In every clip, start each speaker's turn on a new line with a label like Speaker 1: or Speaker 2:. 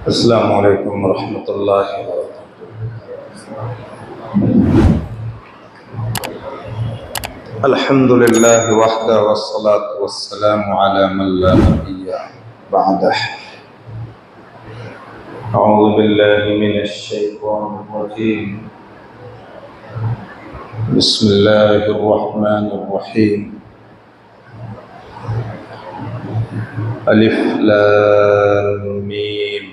Speaker 1: अस्सलामु अलैकुम वरहमतुल्लाहि वबरकातुहू। अल्हम्दुलिल्लाहि वहदा वस्सलातु वस्सलामु अला मन ला नबिय्य बअदह। अऊज़ु बिल्लाहि मिनश शैतानिर रजीम। बिस्मिल्लाहिर रहमानिर रहीम। अलिफ लाम मीम।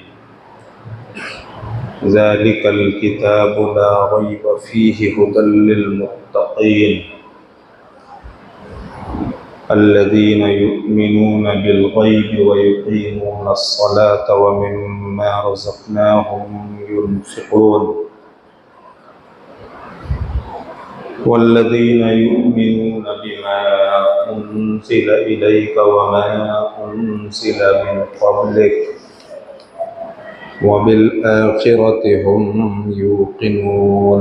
Speaker 1: ज़ालिकल किताबु ला रैब फ़ीहि हुदल लिल मुत्तक़ीन अल्लज़ीना युमिनूना बिल ग़ैबि व युक़ीमूना अस्सलाता व मिम्मा रज़क़नाहुम युनफ़िक़ून वल्लज़ीना युमिनूना बिमा उन्ज़िल इलैका व मा उन्ज़िल मिन क़ब्लिक व बिल आखिरति हुम यूक़िनून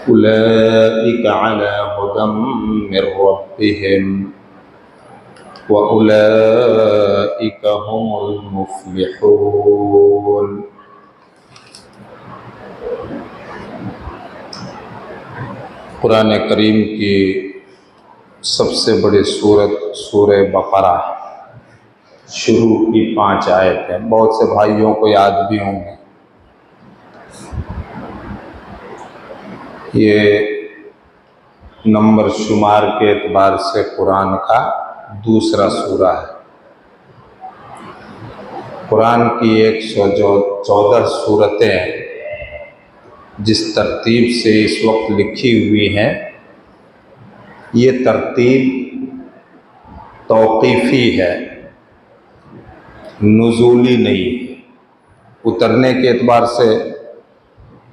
Speaker 1: उलाइका अला हुदम मिर रब्बिहिम व उलाइका हुमुल मुफ़्लिहून। कुरान करीम की सबसे बड़ी सूरत सूरह बकरा शुरू की 5 आयतें बहुत से भाइयों को याद भी होंगी। ये नंबर शुमार के एतबार से कुरान का दूसरा सूरा है। कुरान की 114 सूरतें जिस तरतीब से इस वक्त लिखी हुई हैं, ये तरतीब तौक़ीफ़ी है, नुज़ूली नहीं है। उतरने के एतबार से,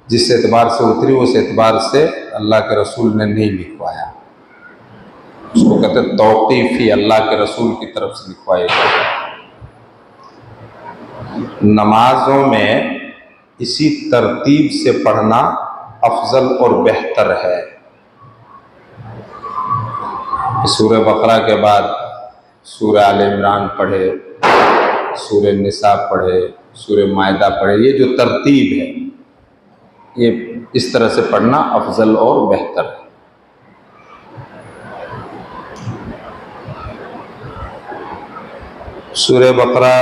Speaker 1: जिस एतबार से उतरी उस एतबार से अल्लाह के रसूल ने नहीं लिखवाया। उसको कहते तौक़ीफ़ी, अल्लाह के रसूल की तरफ से लिखवाया गया। नमाजों में इसी तरतीब से पढ़ना अफजल और बेहतर है। सूरह बकरा के बाद सूरह आल इमरान पढ़े, सूरह निसा पढ़े, सूरह मायदा पढ़े। ये जो तरतीब है, ये इस तरह से पढ़ना अफजल और बेहतर है। सूरह बकरा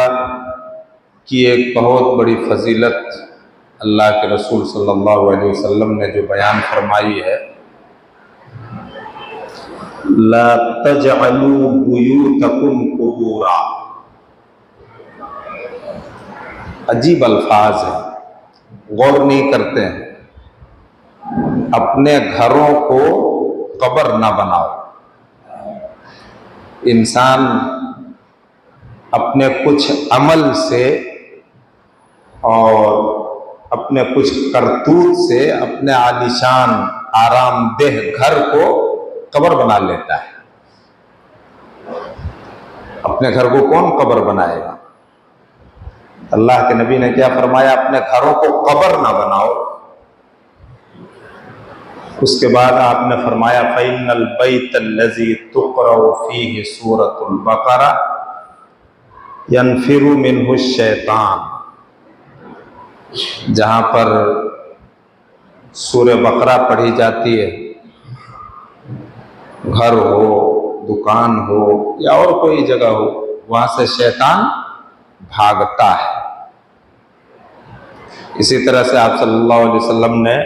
Speaker 1: की एक बहुत बड़ी फजीलत अल्लाह के रसूल सल्लल्लाहु अलैहि वसल्लम ने जो बयान फरमाई है, ला तजअलू बुयूतकुम कुबूरा। अजीब अल्फाज है, गौर नहीं करते हैं। अपने घरों को कब्र ना बनाओ। इंसान अपने कुछ अमल से और अपने कुछ करतूत से अपने आलीशान आरामदेह घर को कब्र बना लेता है। अपने घर को कौन कब्र बनाएगा? अल्लाह के नबी ने क्या फरमाया? अपने घरों को कब्र ना बनाओ। उसके बाद आपने फरमाया फ़इन्नल बैतल्लज़ी तुक़रअ फ़ीहि सूरतुल बकरा यनफ़िरु मिन्हु शैतान। जहाँ पर सूरह बकरा पढ़ी जाती है, घर हो, दुकान हो या और कोई जगह हो, वहाँ से शैतान भागता है। इसी तरह से आप सल्लल्लाहु अलैहि वसल्लम ने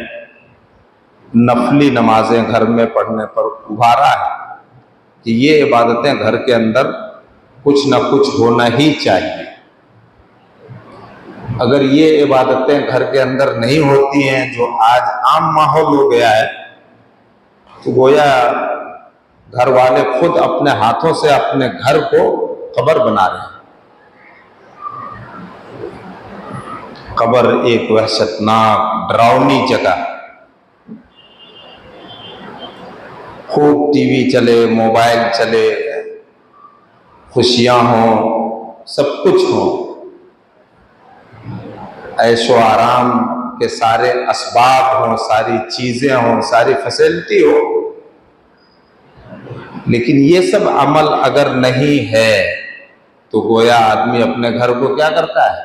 Speaker 1: नफली नमाजें घर में पढ़ने पर उभारा है कि ये इबादतें घर के अंदर कुछ न कुछ होना ही चाहिए। अगर ये इबादतें घर के अंदर नहीं होती हैं, जो आज आम माहौल हो गया है, तो गोया घर वाले खुद अपने हाथों से अपने घर को कब्र बना रहे हैं। कब्र एक वहशतनाक डरावनी जगह। खूब टीवी चले, मोबाइल चले, खुशियां हों, सब कुछ हो, ऐशो आराम के सारे असबाब हों, सारी चीजें हों, सारी फैसिलिटी हो, लेकिन ये सब अमल अगर नहीं है तो गोया आदमी अपने घर को क्या करता है,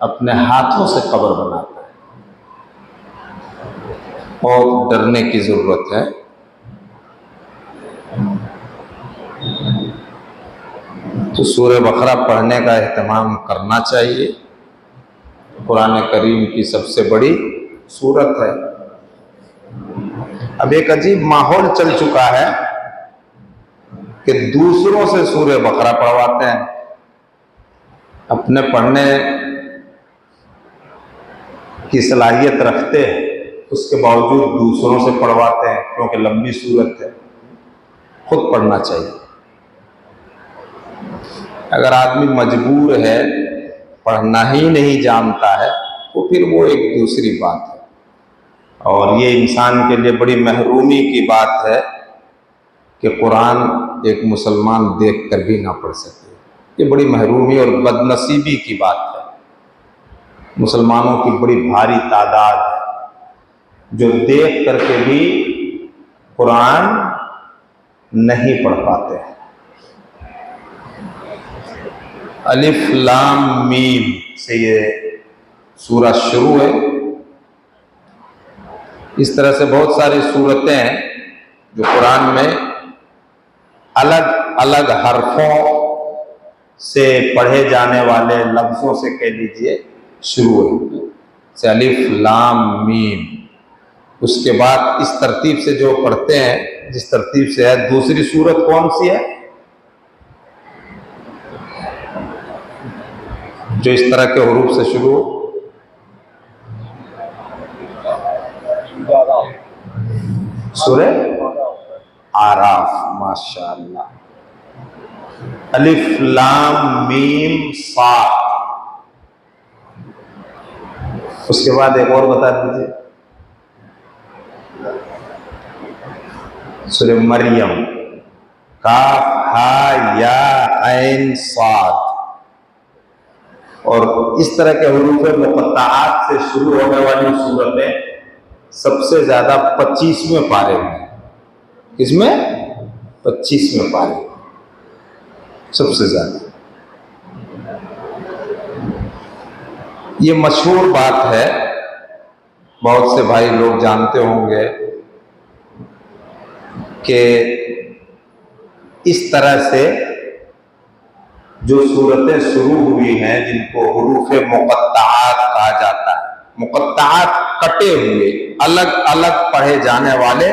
Speaker 1: अपने हाथों से कब्र बनाता है। बहुत डरने की जरूरत है। तो सूरह बकरा पढ़ने का एहतमाम करना चाहिए। कुरान करीम की सबसे बड़ी सूरत है। अब एक अजीब माहौल चल चुका है कि दूसरों से सूरह बकरा पढ़वाते हैं, अपने पढ़ने की सलाहियत रखते हैं, उसके बावजूद दूसरों से पढ़वाते हैं क्योंकि लंबी सूरत है। खुद पढ़ना चाहिए। अगर आदमी मजबूर है, पढ़ना ही नहीं जानता है, तो फिर वो एक दूसरी बात है। और ये इंसान के लिए बड़ी महरूमी की बात है कि कुरान एक मुसलमान देख कर भी ना पढ़ सके। ये बड़ी महरूमी और बदनसीबी की बात है। मुसलमानों की बड़ी भारी तादाद है जो देख करके भी कुरान नहीं पढ़ पाते हैं। अलिफ लाम मीम से ये सूरह शुरू है। इस तरह से बहुत सारी सूरतें हैं जो कुरान में अलग अलग हरफों से पढ़े जाने वाले लफ्जों से कह लीजिए शुरू है। से अलिफ लाम मीम। उसके बाद इस तरतीब से जो पढ़ते हैं, जिस तरतीब से है, दूसरी सूरत कौन सी है जो इस तरह के हुरूफ से शुरू हो? सूरह आराफ। माशाअल्लाह। अलिफ लाम मीम सा। उसके बाद एक और बता दीजिए। सूरह मरियम। काफ हा या ऐन साद। और इस तरह के हुरूफ मुक़त्तआत से शुरू होने वाली सूरतें सबसे ज्यादा 25वें पारे में। इसमें 25वें पारे सबसे ज्यादा। ये मशहूर बात है, बहुत से भाई लोग जानते होंगे कि इस तरह से जो सूरतें शुरू हुई हैं जिनको हुरूफ मुक़त्तआत कहा जाता है। मुक़त्तआत कटे हुए, अलग अलग पढ़े जाने वाले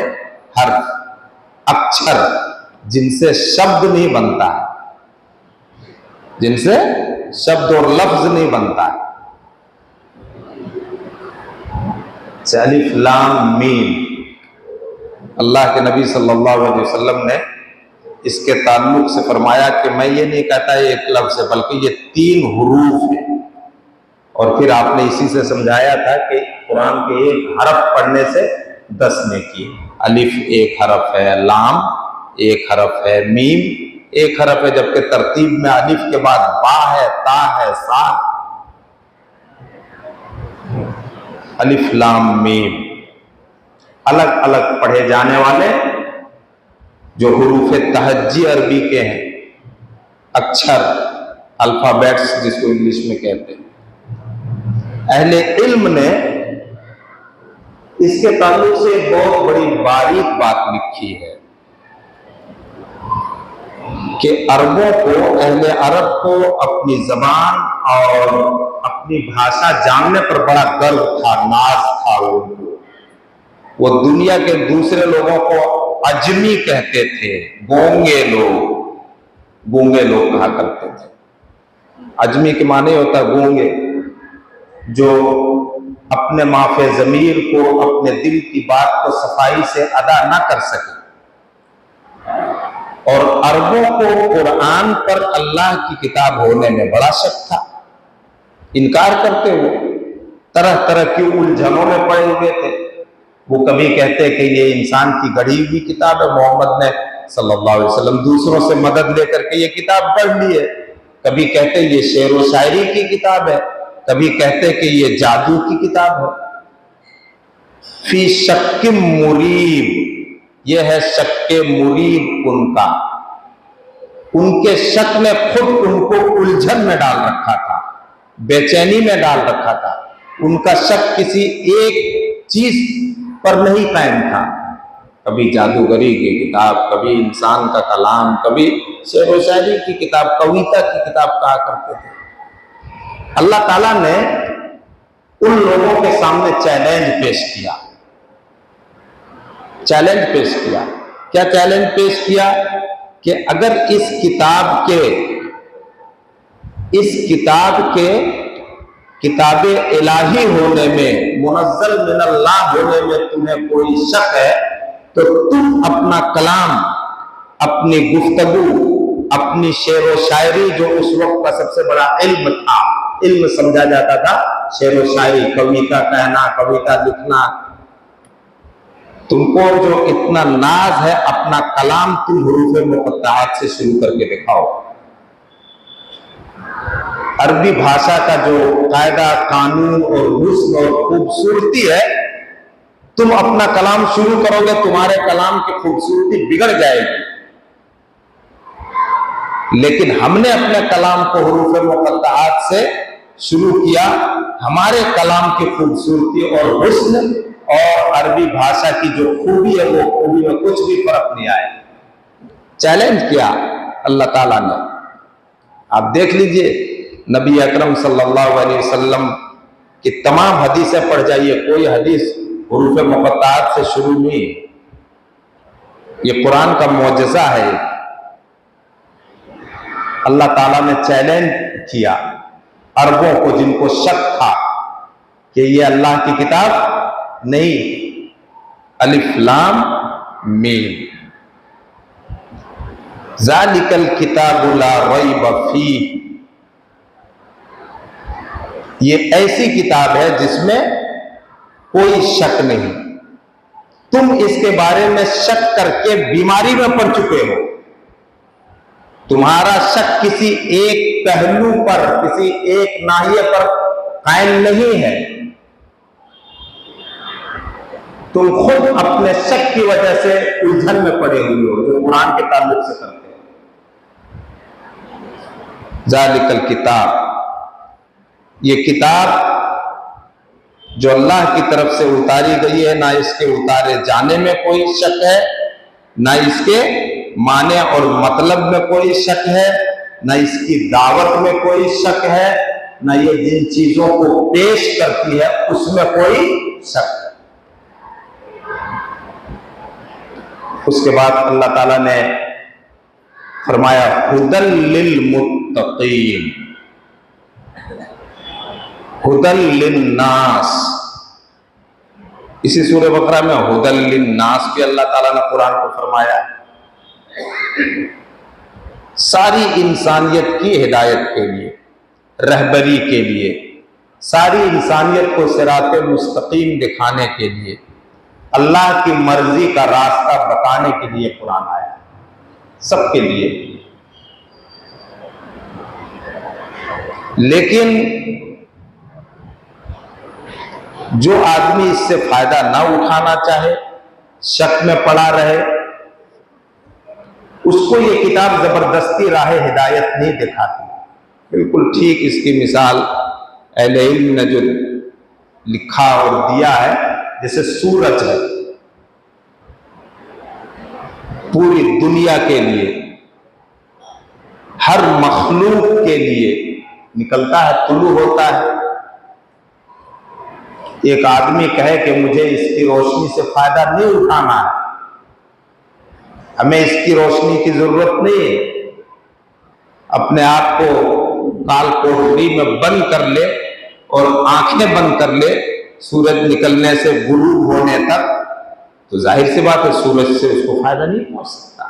Speaker 1: हर्फ, अक्षर, जिनसे शब्द नहीं बनता है, जिनसे शब्द और लफ्ज नहीं बनता है। अलिफ लाम मीम। अल्लाह के नबी सल्लल्लाहु अलैहि वसल्लम ने इसके ताल्लुक से फरमाया कि मैं ये नहीं कहता ये एक लफ्ज है, बल्कि ये 3 हुरूफ है। और फिर आपने इसी से समझाया था कि कुरान के एक हरफ पढ़ने से 10 नेकी। अलिफ एक हरफ है, लाम एक हरफ है, मीम एक हरफ है, जबकि तरतीब में अलिफ के बाद बा है, ता है, सा। अलिफ लाम मीम अलग अलग पढ़े जाने वाले जो हुरूफ तहज्जी अरबी के हैं, अक्षर, अल्फाबेट्स जिसको इंग्लिश में कहते हैं। अहले इल्म ने इसके ताल्लुक से एक बहुत बड़ी बारीक बात लिखी है कि अरबों को, अहले अरब को अपनी जबान और अपनी भाषा जानने पर बड़ा गर्व था, नाज था उनको। वो दुनिया के दूसरे लोगों को अजमी कहते थे, गूंगे लोग कहा करते थे। अजमी के माने होता गूंगे, जो अपने माफे ज़मीर को, अपने दिल की बात को सफाई से अदा ना कर सके। और अरबों को कुरान पर अल्लाह की किताब होने में बड़ा शक था, इनकार करते हुए तरह तरह की उलझनों में पड़े हुए थे। वो कभी कहते कि ये इंसान की गढ़ी हुई किताब है, मोहम्मद ने सल्लल्लाहु अलैहि वसल्लम दूसरों से मदद लेकर के ये किताब पढ़ ली है। कभी कहते ये शेर व शायरी की किताब है, कभी कहते कि ये जादू की किताब है। फी शक्क मुरीब, यह है शक्के मुरीब उनका। उनके शक ने खुद उनको उलझन में डाल रखा था, बेचैनी में डाल रखा था। उनका शक किसी एक चीज पर नहीं कायम था। कभी जादूगरी की किताब, कभी इंसान का कलाम, कभी शेर व शायरी की किताब, कविता की किताब कहा करते थे। अल्लाह ताला ने उन लोगों के सामने चैलेंज पेश किया। चैलेंज पेश किया, क्या चैलेंज पेश किया? कि अगर इस किताब के किताबे इलाही होने में, मुनज़्ज़ल मिनल्लाह होने में तुम्हें कोई शक है, तो तुम अपना कलाम, अपनी गुफ्तगू, अपनी शेर व शायरी, जो उस वक्त का सबसे बड़ा इल्म था, इल्म समझा जाता था शेर व शायरी, कविता कहना, कविता लिखना, तुमको जो इतना नाज है, अपना कलाम तुम हुरूफ मुक़त्तआत से शुरू करके दिखाओ। अरबी भाषा का जो कायदा, कानून और हुस्न और खूबसूरती है, तुम अपना कलाम शुरू करोगे, तुम्हारे कलाम की खूबसूरती बिगड़ जाएगी। लेकिन हमने अपने कलाम को हुरूफ मुक़त्तआत से शुरू किया। हमारे कलाम की खूबसूरती और हुस्न और अरबी भाषा की जो खूबी है, वो खूबी में कुछ भी फर्क नहीं आया। चैलेंज किया अल्लाह ताला ने। आप देख लीजिए, नबी अकरम सल्लल्लाहु अलैहि वसल्लम की तमाम हदीसें पढ़ जाइए, कोई हदीस हुरूफ मुक़त्तआत से शुरू नहीं। ये कुरान का मौजज़ा है। अल्लाह ताला ने चैलेंज किया अरबों को, जिनको शक था कि ये अल्लाह की किताब नहीं, अलिफ लाम मीम, ज़ालिकल किताबु ला रैब फीह, ये ऐसी किताब है जिसमें कोई शक नहीं। तुम इसके बारे में शक करके बीमारी में पड़ चुके हो। तुम्हारा शक किसी एक पहलू पर, किसी एक नाहिए पर कायम नहीं है। तुम खुद अपने शक की वजह से उलझन में पड़े हुए हो, जो कुरान के ताल्लुक से करते हो। ज़ालिकल किताब, ये किताब जो अल्लाह की तरफ से उतारी गई है, ना इसके उतारे जाने में कोई शक है, ना इसके माने और मतलब में कोई शक है, ना इसकी दावत में कोई शक है, ना ये जिन चीजों को पेश करती है उसमें कोई शक है। उसके बाद अल्लाह ताला ने फरमाया हुदल लिल मुत्तकीन, हुदल लिन्नास। इसी सूरह बकरा में हुदल लिन्नास भी अल्लाह ताला ने कुरान को फरमाया। सारी इंसानियत की हिदायत के लिए, रहबरी के लिए, सारी इंसानियत को सिराते मुस्तकीम दिखाने के लिए, अल्लाह की मर्जी का रास्ता बताने के लिए कुरान आया, सबके लिए। लेकिन जो आदमी इससे फायदा ना उठाना चाहे, शक में पड़ा रहे, उसको ये किताब जबरदस्ती राह हिदायत नहीं दिखाती। बिल्कुल ठीक इसकी मिसाल अहले इल्म ने जो लिखा और दिया है, जैसे सूरज है, पूरी दुनिया के लिए, हर मखलूक के लिए निकलता है, तुलू होता है। एक आदमी कहे कि मुझे इसकी रोशनी से फायदा नहीं उठाना है, हमें इसकी रोशनी की जरूरत नहीं है, अपने आप को काल कोठरी में बंद कर ले और आंखें बंद कर ले सूरज निकलने से गुरूब होने तक, तो जाहिर सी बात है सूरज से उसको फायदा नहीं पहुंच सकता।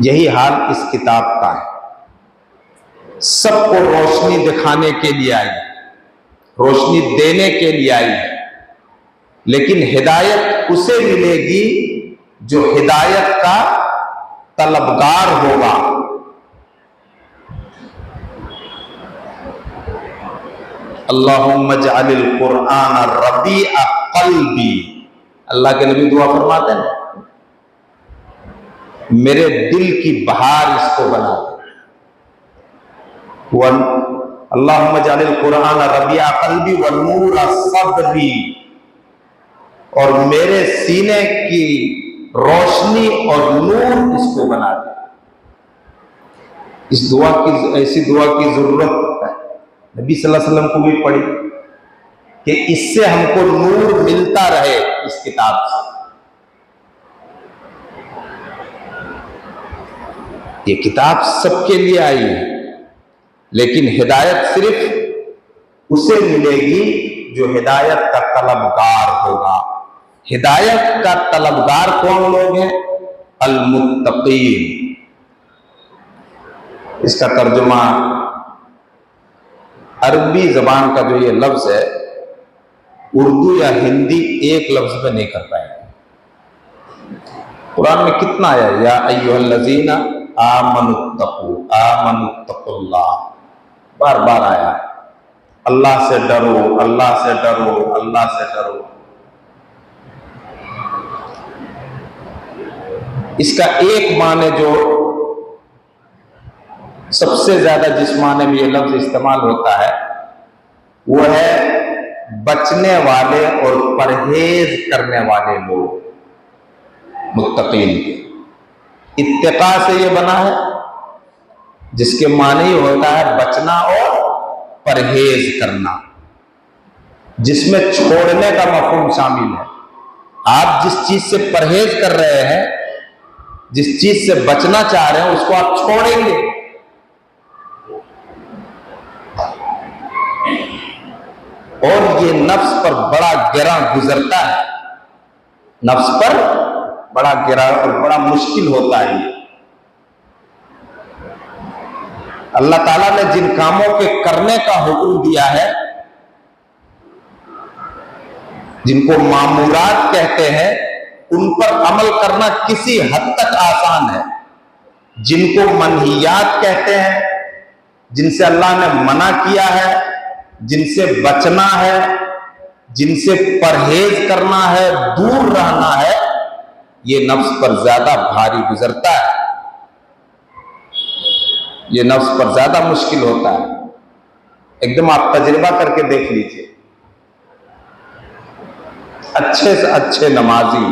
Speaker 1: यही हाल इस किताब का है। सबको रोशनी दिखाने के लिए आई, रोशनी देने के लिए आई है, लेकिन हिदायत उसे मिलेगी जो हिदायत का तलबगार होगा। अल्लाहुम्मा जअलिल कुरआन रबीअ क़ल्बी, अल्लाह के नबी दुआ फरमाते हैं, मेरे दिल की बहार इसको बना दे। अल्लाहुम्मा जालिल कुरान रबिया कल्बी व नूर सदरी, और मेरे सीने की रोशनी और नूर इसको बना दे। इस दुआ की, ऐसी दुआ की जरूरत है नबी सल्लल्लाहु अलैहि वसल्लम को भी पड़ी कि इससे हमको नूर मिलता रहे, इस किताब से। ये किताब सबके लिए आई है, लेकिन हिदायत सिर्फ उसे मिलेगी जो हिदायत का तलबगार होगा। हिदायत का तलबगार कौन लोग हैं? अल-मुत्तकीन। इसका तर्जुमा अरबी जबान का जो ये लफ्ज है, उर्दू या हिंदी एक लफ्ज में नहीं कर पाएंगे। कुरान में कितना आया, या अय्युहल्लज़ीना आमनुत्तकुल्लाह, बार बार आया है। अल्लाह से डरो, अल्लाह से डरो, अल्लाह से डरो। इसका एक माने जो सबसे ज्यादा जिस माने में ये लफ्ज इस्तेमाल होता है वो है बचने वाले और परहेज करने वाले लोग, मुत्तकीन के। इत्तिका से ये बना है, जिसके माने ही होता है बचना और परहेज करना, जिसमें छोड़ने का मफहूम शामिल है। आप जिस चीज से परहेज कर रहे हैं, जिस चीज से बचना चाह रहे हैं, उसको आप छोड़ेंगे। और ये नफ्स पर बड़ा गिरा गुजरता है, नफ्स पर बड़ा गिरा और बड़ा मुश्किल होता है। अल्लाह ताला ने जिन कामों के करने का हुक्म दिया है, जिनको मामूरात कहते हैं, उन पर अमल करना किसी हद तक आसान है। जिनको मनहियात कहते हैं, जिनसे अल्लाह ने मना किया है, जिनसे बचना है, जिनसे परहेज करना है, दूर रहना है, ये नफ्स पर ज्यादा भारी गुजरता है, ये नफ्स पर ज्यादा मुश्किल होता है। एकदम आप तजुर्बा करके देख लीजिए। अच्छे से अच्छे नमाजी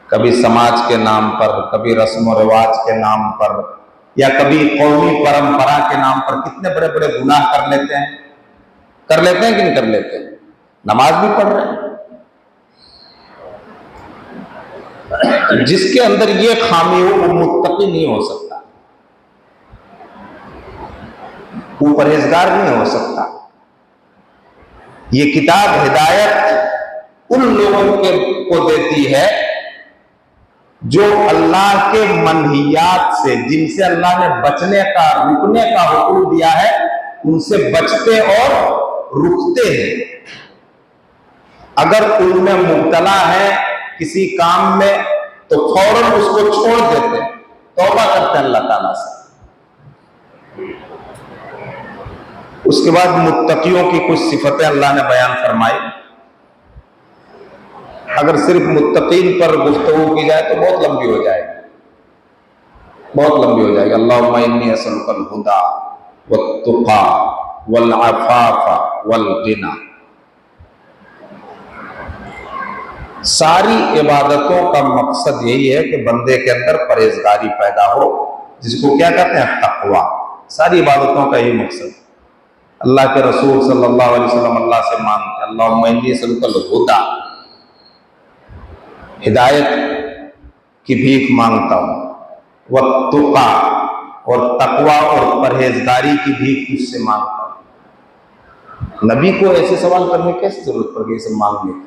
Speaker 1: कभी समाज के नाम पर, कभी रस्म और रिवाज के नाम पर, या कभी कौमी परंपरा के नाम पर कितने बड़े बड़े गुनाह कर लेते हैं कि नहीं कर लेते हैं? नमाज भी पढ़ रहे हैं। जिसके अंदर ये खामी हो वो मुत्तकी नहीं हो सकता, वो परहेजगार नहीं हो सकता। ये किताब हिदायत उन लोगों को देती है जो अल्लाह के मनहियात से, जिनसे अल्लाह ने बचने का, रुकने का हुक्म दिया है, उनसे बचते और रुकते हैं। अगर उनमें मुब्तला है किसी काम में तो फौरन उसको छोड़ देते हैं, तौबा करते हैं अल्लाह ताला से। उसके बाद मुत्तकियों की कुछ सिफतें अल्लाह ने बयान फरमाई। अगर सिर्फ मुत्तकीन पर गुफ्तगू की जाए तो बहुत लंबी हो जाएगी, बहुत लंबी हो जाएगी। अल्लाहुम्मा इन्नी असअलुकल हुदा वत्तुका वल अफ़ाफ़ा वल गिना। सारी इबादतों का मकसद यही है कि बंदे के अंदर परहेजगारी पैदा हो, जिसको क्या कहते हैं? तक़वा। सारी इबादतों का यही मकसद। अल्लाह के रसूल सल्लल्लाहु अलैहि वसल्लम अल्लाह से मांगते, अल्लाहुम्मा इन्नी असअलुकल हुदा, हिदायत की भीख मांगता हूं, वत्तुका, और तकवा और परहेजगारी की भीख तुझसे मांगता हूं। नबी को ऐसे सवाल करने की कैसे जरूरत पड़ गई, सब मांगने की?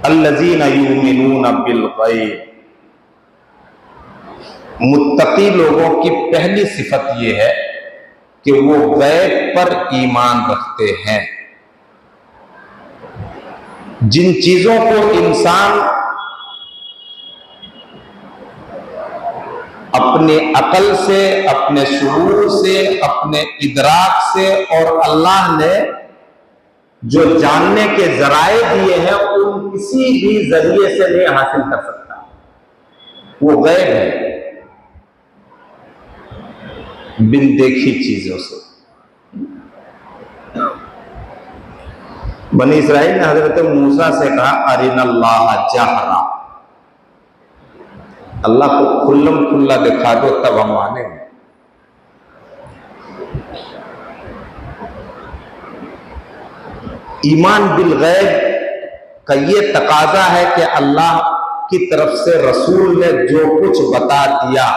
Speaker 1: अल्लज़ीना युमिनूना बिल गैब, मुत्तकी लोगों की पहली सिफत यह है कि वो गैब पर ईमान रखते हैं। जिन चीजों को इंसान अपने अकल से, अपने शुऊर से, अपने इदराक से और अल्लाह ने जो जानने के जराए दिए हैं, उन किसी भी जरिए से नहीं हासिल कर सकता, वो गैब है, बिन देखी चीजों से। बनी इसराइल ने हजरत मूसा से कहा अरिनल्लाह जहरा, अल्लाह को खुल्लम खुल्ला दिखा दो तब हम मानेंगे। ईमान बिल गैब का ये तकाजा है कि अल्लाह की तरफ से रसूल ने जो कुछ बता दिया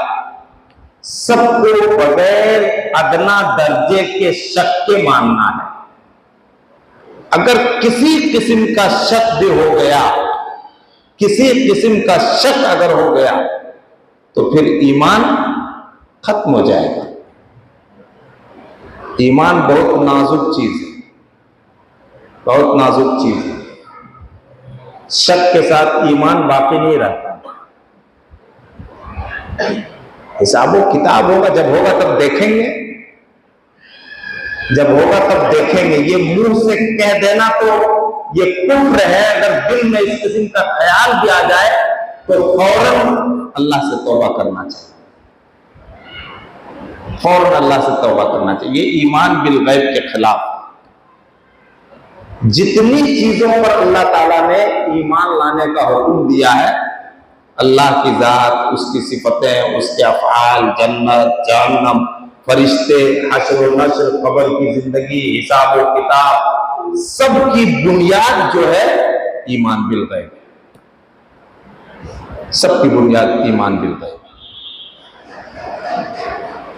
Speaker 1: सबको बगैर अदना दर्जे के शक के मानना है। अगर किसी किस्म का शक भी हो गया, किसी किस्म का शक अगर हो गया तो फिर ईमान खत्म हो जाएगा। ईमान बहुत नाजुक चीज है, बहुत नाजुक चीज है। शक के साथ ईमान बाकी नहीं रहता। हिसाबो किताब होगा, जब होगा तब देखेंगे, जब होगा तब देखेंगे। ये मुंह से कह देना तो ये कुफ्र है। अगर दिल में इस किस्म का ख्याल भी आ जाए तो फौरन अल्लाह से तौबा करना चाहिए, फौरन अल्लाह से तौबा करना चाहिए। ये ईमान बिल गैब के खिलाफ। जितनी चीजों पर अल्लाह ताला ने ईमान लाने का हुक्म दिया है, अल्लाह की जात, उसकी सिफतें, उसके अफ़आल, जन्नत, जहन्नम, फरिश्ते, हश्र व नश्र, कब्र की जिंदगी, हिसाब व किताब, सब की बुनियाद जो है ईमान बिल गैब, सब की बुनियाद ईमान बिल गैब।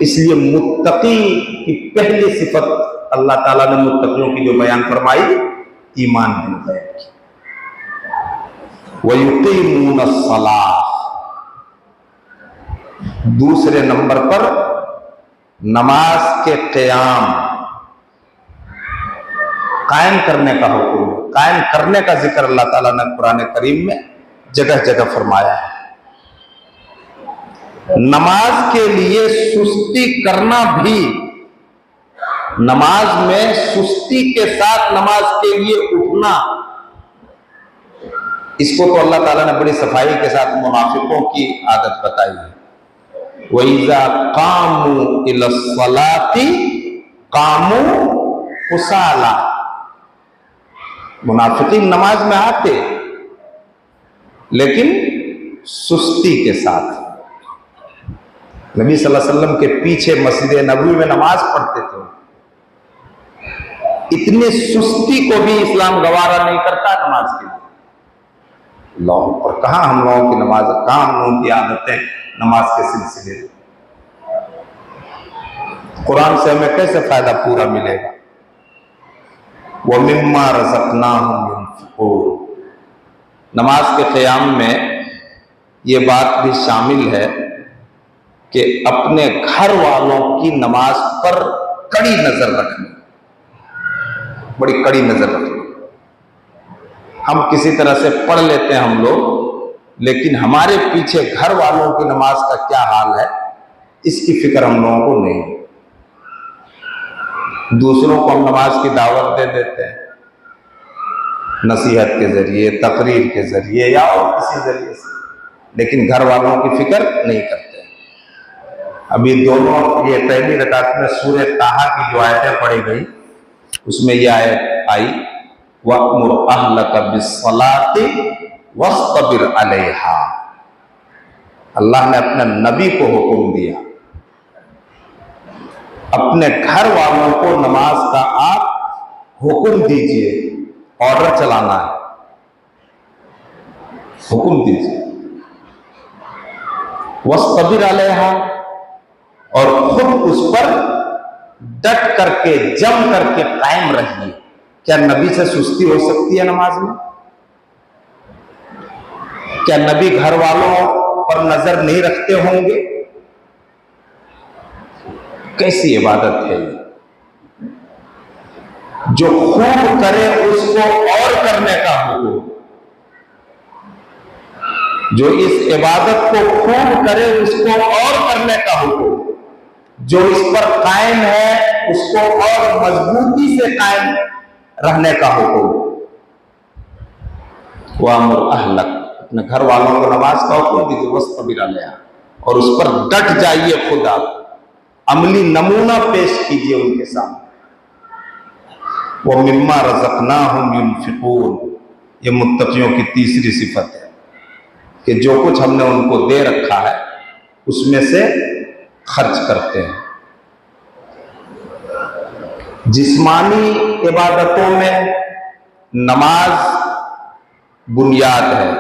Speaker 1: इसलिए मुत्तकी की पहली सिफत अल्लाह ताला ने मुत्तकियों की जो बयान फरमाई, ईमान बिल गैब की। वयुकीमून अस्सलाह, दूसरे नंबर पर नमाज के क़याम, कायम करने का हुक्म, कायम करने का जिक्र अल्लाह ताला ने कुरान करीम में जगह जगह फरमाया है। नमाज के लिए सुस्ती करना भी, नमाज में सुस्ती के साथ नमाज के लिए उठना, इसको तो अल्लाह ताला ने बड़ी सफाई के साथ मुनाफिकों की आदत बताई है। वइज़ा कामू इलस्सलाती कामू कुसाला, मुनाफिकीन नमाज में आते लेकिन सुस्ती के साथ। नबी सल्लल्लाहु अलैहि वसल्लम के पीछे मस्जिद नबवी में नमाज पढ़ते थे, इतनी सुस्ती को भी इस्लाम गवारा नहीं करता नमाज के लिए। लोगों पर कहां हम लोगों की नमाज, कहां हम लोगों की आदतें नमाज के सिलसिले में। कुरान से हमें कैसे फायदा पूरा मिलेगा? वो मिम्मा रज़क़नाहुम युनफ़िक़ून, नमाज के क़याम में ये बात भी शामिल है कि अपने घर वालों की नमाज पर कड़ी नजर रखनी, बड़ी कड़ी नजर रखनी। हम किसी तरह से पढ़ लेते हैं हम लोग, लेकिन हमारे पीछे घर वालों की नमाज का क्या हाल है इसकी फिक्र हम लोगों को नहीं। दूसरों को हम नमाज की दावत दे देते हैं, नसीहत के जरिए, तकरीर के जरिए या और किसी जरिए से, लेकिन घर वालों की फिक्र नहीं करते। अभी दोनों ये पहली रकात में सूरह ताहा की जो आयतें पढ़ी गई उसमें यह आयत आई, वअमुर अहलका बिस्सलाति वस्तबिर अलैहा। अल्लाह ने अपने नबी को हुक्म दिया, अपने घर वालों को नमाज का आप हुक्म दीजिए, ऑर्डर चलाना है, हुक्म दीजिए। वस्तबिर अलैहा, और खुद उस पर डट करके, जम करके कायम रहिए। क्या नबी से सुस्ती हो सकती है नमाज में? क्या नबी घर वालों पर नजर नहीं रखते होंगे? कैसी इबादत है ये? जो खूब करे उसको और करने का हुक्म, जो इस इबादत को खूब करे उसको और करने का हुक्म, जो इस पर कायम है उसको और मजबूती से कायम रहने का हुक्म। वामुर अहलक, अपने घर वालों को नमाज का हुक्म दीजिए, वस्तबिर अलैहा, और उस पर डट जाइए। खुद आप अमली नमूना पेश कीजिए उनके सामने। वो मिम्मा रज़क़नाहुम युनफ़िक़ून, ये मुत्तक़ियों की तीसरी सिफत है कि जो कुछ हमने उनको दे रखा है उसमें से खर्च करते हैं। जिस्मानी इबादतों में नमाज बुनियाद है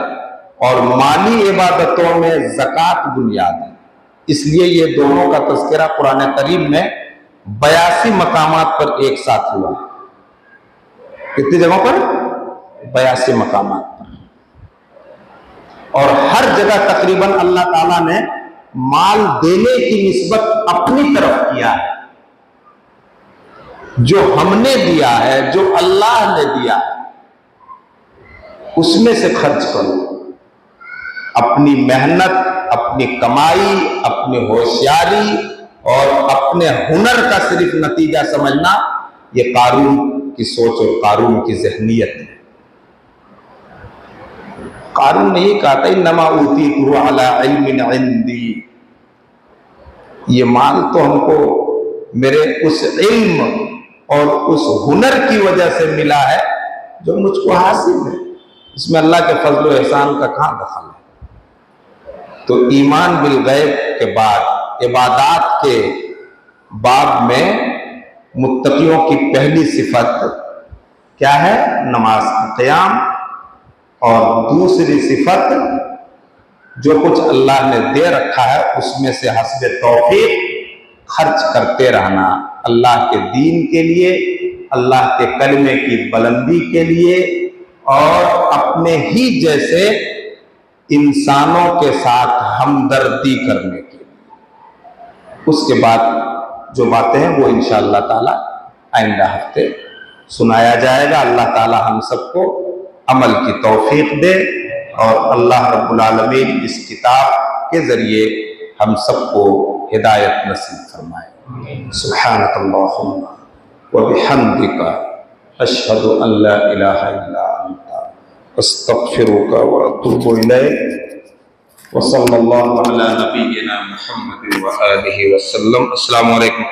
Speaker 1: और माली इबादतों में ज़कात बुनियाद है। इसलिए ये दोनों का तज़किरा कुरान करीम में 82 मकामात पर एक साथ हुआ। कितनी जगहों पर? 82 मकामात पर। और हर जगह तकरीबन अल्लाह ताला ने माल देने की निस्बत अपनी तरफ किया है। जो हमने दिया है, जो अल्लाह ने दिया है, उसमें से खर्च करो। अपनी मेहनत, अपनी कमाई, अपनी होशियारी और अपने हुनर का सिर्फ नतीजा समझना, ये कारून की सोच और कारून की ज़हनियत है। कारून ने ये कहा था इन्नमा ऊतीतुहु अला इल्मिन इंदी, ये माल तो हमको मेरे उस इल्म और उस हुनर की वजह से मिला है जो मुझको हासिल है। इसमें अल्लाह के फजल व एहसान का कहाँ दखल है? तो ईमान बिल गैब के बाद इबादात के बाब में मुत्तकियों की पहली सिफत क्या है? नमाज का क़याम। और दूसरी सिफत, जो कुछ अल्लाह ने दे रखा है उसमें से हस्बे तौफीक खर्च करते रहना, अल्लाह के दीन के लिए, अल्लाह के कलमे की बुलंदी के लिए और अपने ही जैसे इंसानों के साथ हमदर्दी करने के लिए। उसके बाद जो बातें हैं वो इंशाअल्लाह ताला आइंदा हफ्ते सुनाया जाएगा। अल्लाह ताला हम सबको अमल की तौफीक दे और अल्लाह रब्बुल आलमीन इस किताब के ज़रिए हम सबको हिदायत नसीब फरमाए। सुब्हानकल्लाहुम्मा व बिहम्दिका अशहदु अल्ला इलाहा इल्ला अंता अस्तगफिरुका व अतूबु इलैक व सल्लल्लाहु अला नबिय्यिना मुहम्मद व आलिहि व सल्लम। अस्सलामु अलैकुम।